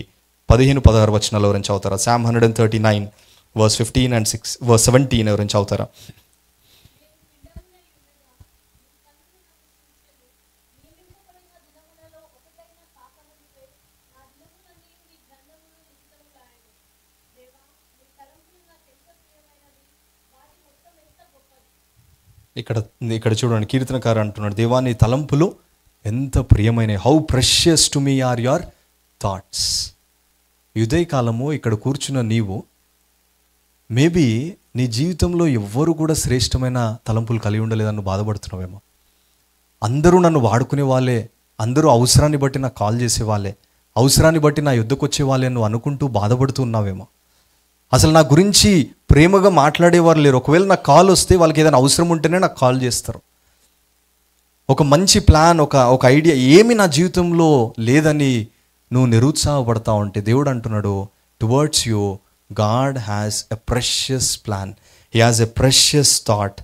15-16 వచనాలు ఎవరైనా చదువుతారా? Psalm 139 verse 15 and 6 verse 17 ఎవరైనా చదువుతారా? ఇక్కడ చూడండి, కీర్తనకారు అంటున్నాడు, దేవా నీ తలంపులు ఎంత ప్రియమైనవి. How precious to me are your thoughts. ఉదయకాలము ఇక్కడ కూర్చున్న నీవు, మేబీ నీ జీవితంలో ఎవ్వరు కూడా శ్రేష్టమైన తలంపులు కలిగి ఉండలేదని బాధపడుతున్నావేమో. అందరూ నన్ను వాడుకునే వాళ్ళే, అందరూ అవసరాన్ని బట్టి నాకు కాల్ చేసే వాళ్ళే, అవసరాన్ని బట్టి నా యుద్ధకు వచ్చే వాళ్ళే నువ్వు అనుకుంటూ బాధపడుతూ ఉన్నావేమో. అసలు నా గురించి ప్రేమగా మాట్లాడేవారు లేరు. ఒకవేళ నాకు కాల్ వస్తే వాళ్ళకి ఏదైనా అవసరం ఉంటేనే నాకు కాల్ చేస్తారు. ఒక మంచి ప్లాన్, ఒక ఐడియా ఏమి నా జీవితంలో లేదని నువ్వు నిరుత్సాహపడతా ఉంటే, దేవుడు అంటున్నాడు, towards you God has a precious plan. He has a precious thought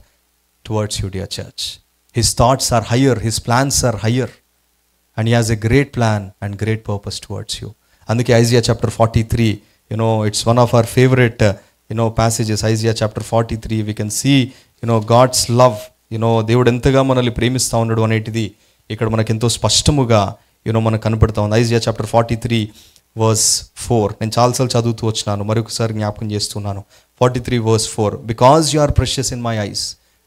towards you, dear church. His thoughts are higher, his plans are higher, and he has a great plan and great purpose towards you. అందుకే Isaiah chapter 43, it's one of our favorite passages. Isaiah chapter 43, we can see God's love. దేవుడు ఎంతగా మనల్ని ప్రేమిస్తూ ఉన్నాడు అనేటిది ఇక్కడ మనకు ఎంతో స్పష్టముగా మనకు కనపడతా ఉంది. Isaiah chapter 43 verse 4 నేను చాలాసార్లు చదువుతూ వచ్చినాను, మరొకసారి జ్ఞాపకం చేస్తున్నాను. 43 verse 4, because you are precious in my eyes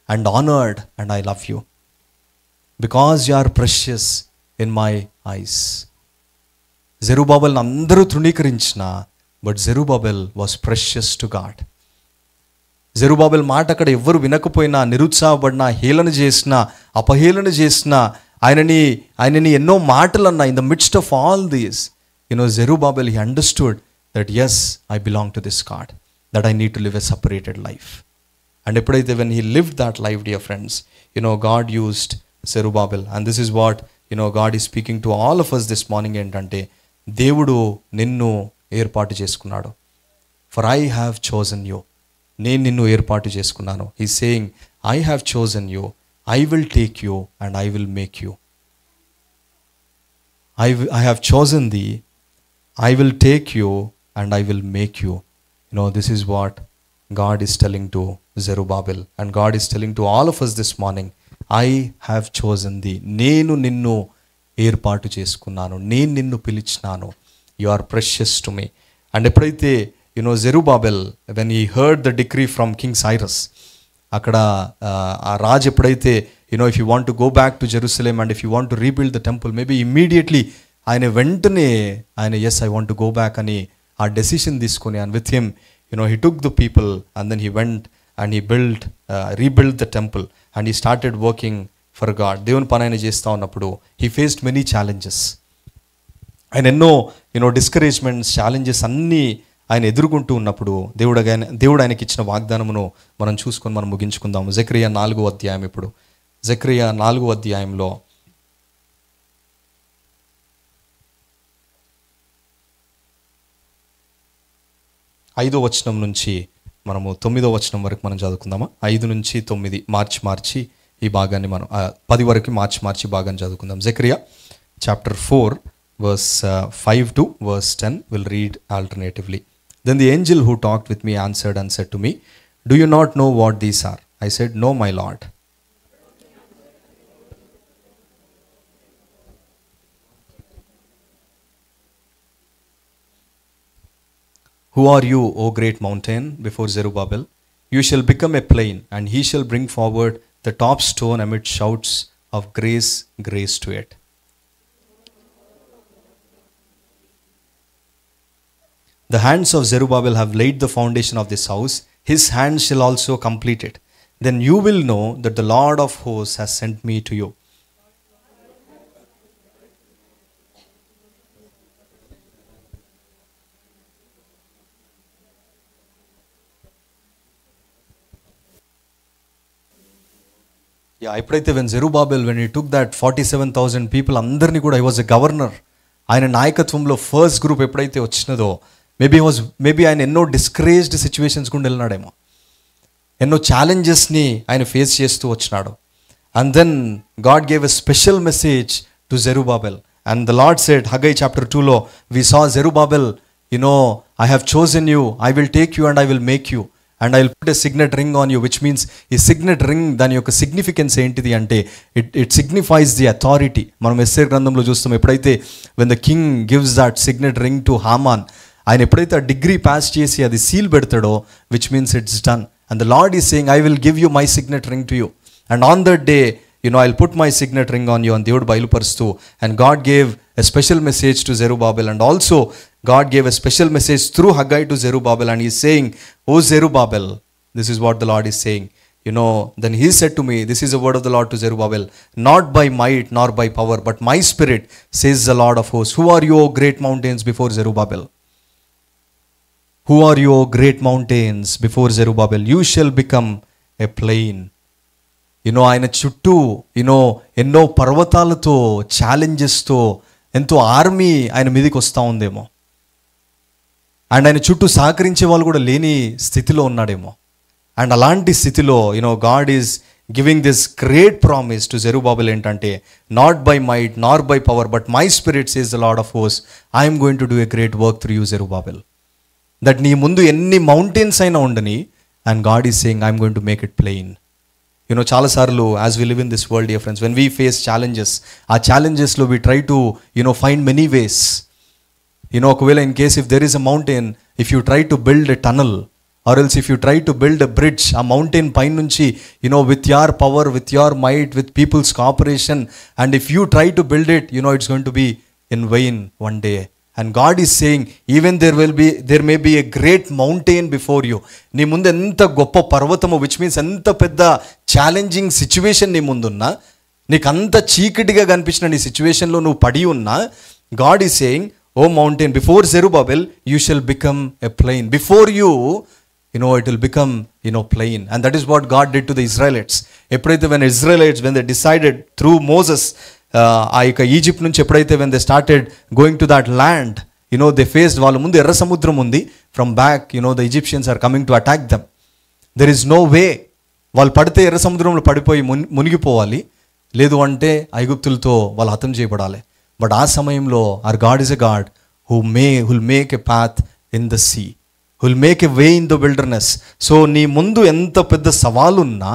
and honored and I love you. Because you are precious in my eyes. జెరుబాబెల్ని అందరూ తృణీకరించిన but Zerubbabel was precious to God. Zerubbabel మాట అక్కడ ఎవ్వరు వినకపోయినా, నిరుత్సాహపడినా, హేళన చేసినా, అపహేళన చేసినా, ఆయనని ఎన్నో మాటలు అన్నా, in the midst of all these Zerubbabel he understood that yes, I belong to this God, that I need to live a separated life. And ఎప్పుడైతే when he lived that life, dear friends, God used Zerubbabel. And this is what God is speaking to all of us this morning ఏంటంటే, దేవుడు నిన్ను ఏర్పాటు చేసుకున్నాడు. For I have chosen you. నేను నిన్ను ఏర్పాటు చేసుకున్నాను. He's saying, I have chosen you, I will take you and I will make you. I have chosen thee, I will take you and I will make you. This is what God is telling to Zerubbabel, and God is telling to all of us this morning, I have chosen thee. నేను నిన్ను ఏర్పాటు చేసుకున్నాను, నేను నిన్ను పిలిచినాను. You are precious to me. And ఎప్పుడైతే Zerubbabel, when he heard the decree from King Cyrus, అక్కడ ఆ రాజు ఎప్పుడైతే if you want to go back to Jerusalem and if you want to rebuild the temple, maybe immediately ఆయన వెంటనే yes, I want to go back అని ఆ decision తీసుకొని, and with him he took the people and then he went and he rebuilt the temple and he started working for God. దేవుని పని ఆయన చేస్తూ ఉన్నప్పుడు he faced many challenges. ఆయన ఎన్నో డిస్కరేజ్మెంట్స్, ఛాలెంజెస్ అన్నీ ఆయన ఎదుర్కొంటూ ఉన్నప్పుడు దేవుడు ఆయనకి ఇచ్చిన వాగ్దానమును మనం చూసుకొని మనం ముగించుకుందాము. జెకరియా 4వ అధ్యాయం. ఇప్పుడు జెకరియా 4వ అధ్యాయంలో 5వ వచనం నుంచి మనము 9వ వచనం వరకు మనం చదువుకుందామా? 5 నుంచి 9 మార్చి ఈ భాగాన్ని మనం 10 వరకు మార్చి భాగాన్ని చదువుకుందాం. జెకరియా chapter 4 verse 5 to verse 10 will read alternatively. Then the angel who talked with me answered and said to me, do you not know what these are? I said, no, my Lord. Who are you, O great mountain, before Zerubbabel? You shall become a plain, and he shall bring forward the top stone amid shouts of grace, grace to it. The hands of Zerubbabel have laid the foundation of this house. His hands shall also complete it. Then you will know that the Lord of hosts has sent me to you. ఎప్పుడైతే when Zerubbabel, when he took that 47,000 people, అందరినీ కూడా, he was a governor, ఆయన నాయకత్వంలో first group ఎప్పుడైతే వచ్చినదో, maybe ఆయన ఎన్నో discouraged situations గుండా వెళ్ళినాడేమో, ఎన్నో ఛాలెంజెస్ని ఆయన ఫేస్ చేస్తూ వచ్చినాడు. And then God gave a special message to Zerubbabel. And the Lord said, Haggai chapter 2లో, we saw Zerubbabel, I have chosen you, I will take you and I will make you. And I will put a signet ring on you, which means ఈ signet ring దాని యొక్క significance ఏంటిది అంటే, it signifies the authority. మనం ఎస్తేర్ గ్రంథంలో చూస్తాం, ఎప్పుడైతే when the king gives that signet ring to Haman, ఆయన ఎప్పుడైతే ఆ డిగ్రీ పాస్ చేసి అది seal పెడతాడో, which means it's done. And the Lord is saying, I will give you my signet ring to you. And on that day, I'll put my signet ring on you. And దేవుడు బయలుపరుస్తూ, and God gave a special message to Zerubbabel, and also God gave a special message through Haggai to Zerubbabel, and he's saying, O Zerubbabel, this is what the Lord is saying. Then he said to me, this is the word of the Lord to Zerubbabel, not by might nor by power, but my spirit, says the Lord of hosts. Who are you, O great mountains, before Zerubbabel? Who are you, O great mountains, before Zerubbabel? You shall become a plain. ఆయన చుట్టూ ఎన్నో పర్వతాలతో, ఛాలెంజెస్తో, ఎంతో army ఆయన మీదకి వస్తూ ఉందేమో, and ఆయన చుట్టూ సహకరించే వాళ్ళు కూడా లేని స్థితిలో ఉన్నాడేమో. అండ్ అలాంటి స్థితిలో God is giving this great promise to Zerubbabel ఏంటంటే, not by might nor by power but my spirit says the Lord of hosts, I'm going to do a great work through you Zerubbabel. That నీ ముందు ఎన్ని mountains అయినా ఉండని, and God is saying I'm going to make it plain. చాలాసార్లు as we live in this world, dear friends, when we face challenges, ఆ ఛాలెంజెస్లో we try to find many ways. ఒకవేళ in case if there is a mountain, if you try to build a tunnel, or else if you try to build a bridge, ఆ mountain పై నుంచి with your power, with your might, with people's cooperation, and if you try to build it, it's going to be in vain one day. And God is saying even there may be a great mountain before you. నీ ముందు ఎంత గొప్ప పర్వతము, which means ఎంత పెద్ద challenging situation నీ ముందున్నా, నీకు అంత చీకటిగా కనిపించిన నీ సిచ్యువేషన్లో నువ్వు పడి ఉన్నా, God is saying, O mountain, before Zerubbabel you shall become a plain. Before you it will become, plain. And that is what God did to the Israelites. ఎప్పుడైతే when they decided through Moses, ఆ యొక్క Egypt నుంచి ఎప్పుడైతే when they started going to that land, they faced, వాళ్ళ ముందు ఎర్ర సముద్రం ఉంది, from back, the Egyptians are coming to attack them. There is no way. వాళ్ళు పడితే ఎర్ర సముద్రంలో పడిపోయి మునిగిపోవాలి, లేదు అంటే ఐగుప్తులతో వాళ్ళు హతం చేయబడాలి. బట్ ఆ సమయంలో our God is a God who will make a path in the sea, will make a way in the wilderness. So నీ ముందు ఎంత పెద్ద సవాలున్నా,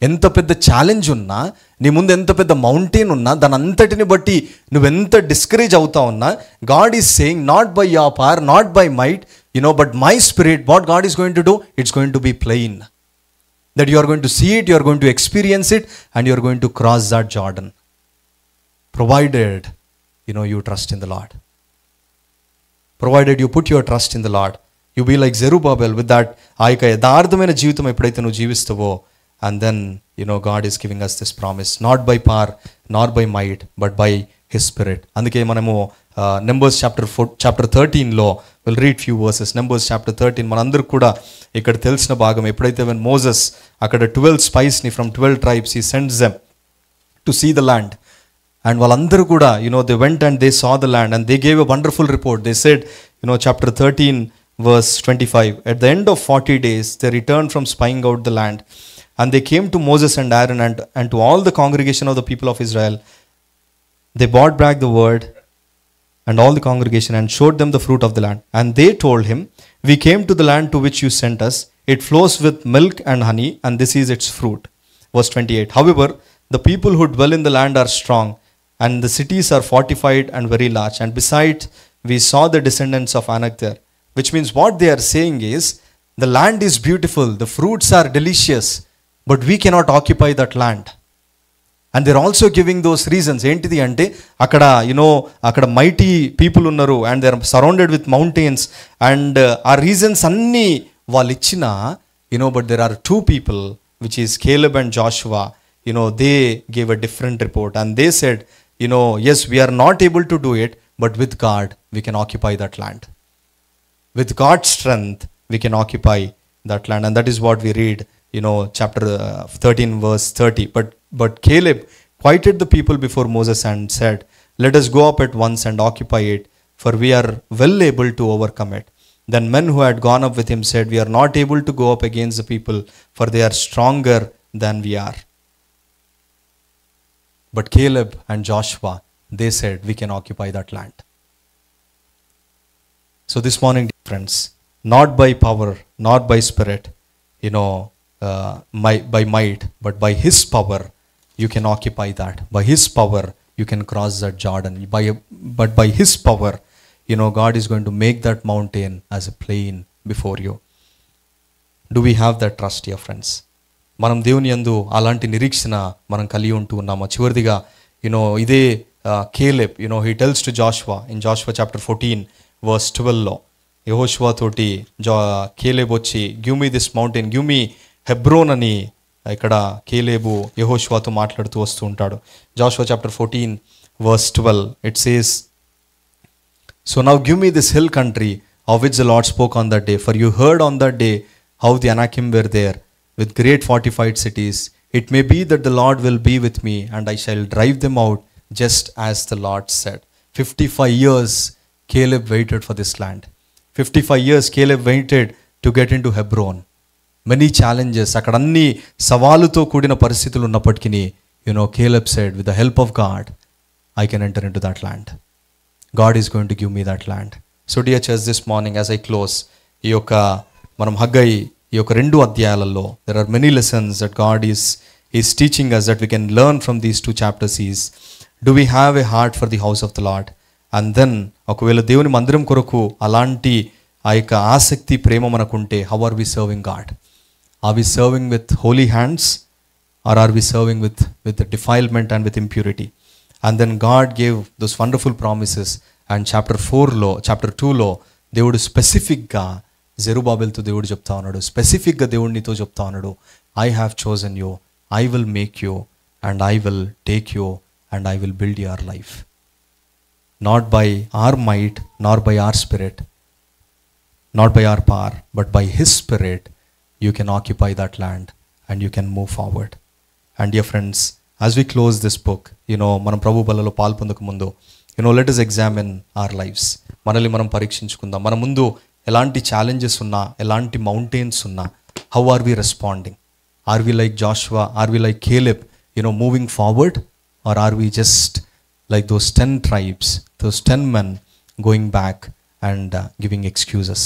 ఎంత పెద్ద ఛాలెంజ్ ఉన్నా, నీ ముందు ఎంత పెద్ద మౌంటైన్ ఉన్నా, దాని అంతటిని బట్టి నువ్వెంత డిస్కరేజ్ అవుతా ఉన్నా, God is saying not by your power, not by might, but my spirit, what God is going to do, it's going to be plain. That you are going to see it, you are going to experience it, and you are going to cross that Jordan, provided you trust in the Lord. Provided you put your trust in the Lord. You be like Zerubbabel with that ఆ యొక్క యథార్థమైన జీవితం ఎప్పుడైతే నువ్వు జీవిస్తావో, and then God is giving us this promise, not by power nor by might but by his spirit. అందుకే మనము Numbers chapter 13లో we'll read few verses. Numbers chapter 13 మనందరికి కూడా ఇక్కడ తెలిసిన భాగం. ఎప్పుడైతే when Moses అక్కడ 12 spies ని from 12 tribes he sends them to see the land, and వాళ్ళందరూ కూడా they went and they saw the land and they gave a wonderful report. They said, chapter 13 verse 25, at the end of 40 days they returned from spying out the land, and they came to Moses and Aaron and to all the congregation of the people of Israel. They brought back the word and all the congregation and showed them the fruit of the land, and they told him, we came to the land to which you sent us. It flows with milk and honey, and this is its fruit. Verse 28, however the people who dwell in the land are strong, and the cities are fortified and very large, and besides we saw the descendants of Anak there. Which means what they are saying is, the land is beautiful, the fruits are delicious, but we cannot occupy that land. And they're also giving those reasons. ఏంటిది అంటే అక్కడ అక్కడ mighty people ఉన్నారు, and they're surrounded with mountains, and ఆ reasons అన్నీ వాళ్ళు ఇచ్చిన, but there are two people, which is Caleb and Joshua, they gave a different report, and they said, yes, we are not able to do it, but with God we can occupy that land. With God's strength we can occupy that land. And that is what we read, chapter 13 verse 30. But Caleb quieted the people before Moses and said, let us go up at once and occupy it, for we are well able to overcome it. Then men who had gone up with him said, we are not able to go up against the people, for they are stronger than we are. But Caleb and Joshua, they said, we can occupy that land. So this morning, dear friends, not by power, not by spirit, by might, but by his power, you can occupy that. By his power, you can cross that Jordan. But by his power, God is going to make that mountain as a plain before you. Do we have that trust, dear friends? మనం దేవుని యందు అలాంటి నిరీక్షణ మనం కలిగి ఉంటూ ఉన్నాము. చివరిదిగా ఇదే Caleb he tells to Joshua in Joshua chapter 14 verse 12లో యెహోషువ తోటి కేలెబ్ వచ్చి give me this mountain, give me Hebron అని ఇక్కడ కేలేబు యెహోషువతో మాట్లాడుతూ వస్తూ ఉంటాడు. Joshua chapter 14 verse 12 it says, so now give me this hill country of which the Lord spoke on that day, for you heard on that day how the Anakim were there with great fortified cities. It may be that the Lord will be with me, and I shall drive them out, just as the Lord said. 55 years Caleb waited for this land. 55 years Caleb waited to get into Hebron. Many challenges, అక్కడ అన్ని సవాలుతో కూడిన పరిస్థితులు ఉన్నప్పటికీ Caleb said, with the help of God, I can enter into that land. God is going to give me that land. So dear church, this morning as I close, ఈ యొక్క మనం Haggai ఈ యొక్క 2 అధ్యాయాలలో there are many lessons that God is teaching us that we can learn from these 2 chapters. Do we have a heart for the house of the Lord? And then ఒకవేళ దేవుని మందిరం కొరకు అలాంటి ఆ యొక్క ఆసక్తి ప్రేమ మనకుంటే, how are we serving God? Are we serving with holy hands, or are we serving with defilement and with impurity? And then God gave those wonderful promises, and chapter 2లో దేవుడు స్పెసిఫిక్గా జెరుబాబెల్తో దేవుడు చెప్తా ఉన్నాడు, స్పెసిఫిక్గా దేవుడు నీతో చెప్తా ఉన్నాడు, I have chosen you, I will make you and I will take you and I will build your life. Not by our might nor by our spirit, not by our power, but by his spirit you can occupy that land and you can move forward. And dear friends, as we close this book, మనం ప్రభు బలలో పాల్పొందక ముందు let us examine our lives. మనల్ని మనం పరీక్షించుకుందాం. మన ముందు ఎలాంటి ఛాలెంజెస్ ఉన్నా, ఎలాంటి మౌంటైన్స్ ఉన్నా, how are we responding? Are we like Joshua, are we like Caleb, moving forward, or are we just like those 10 tribes, those 10 men going back and giving excuses?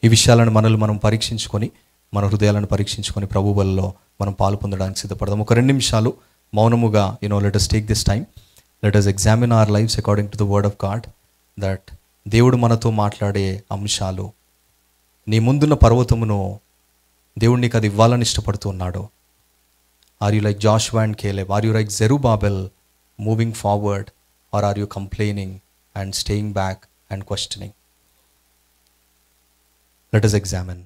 ఈ విషయాలను మనల్ని మనం పరీక్షించుకొని, మన హృదయాలను పరీక్షించుకొని ప్రభు బలలో మనం పాలు పొందడానికి సిద్ధపడదాం. ఒక 2 నిమిషాలు మౌనముగా let us take this time, let us examine our lives according to the word of God, that దేవుడు మనతో మాట్లాడే అంశాలు, నీ ముందున్న పర్వతమును దేవుడు నీకు అది ఇవ్వాలని ఇష్టపడుతూ ఉన్నాడు. Are you like Joshua and Caleb? Are you like Zerubbabel, moving forward, or are you complaining and staying back and questioning? Let us examine.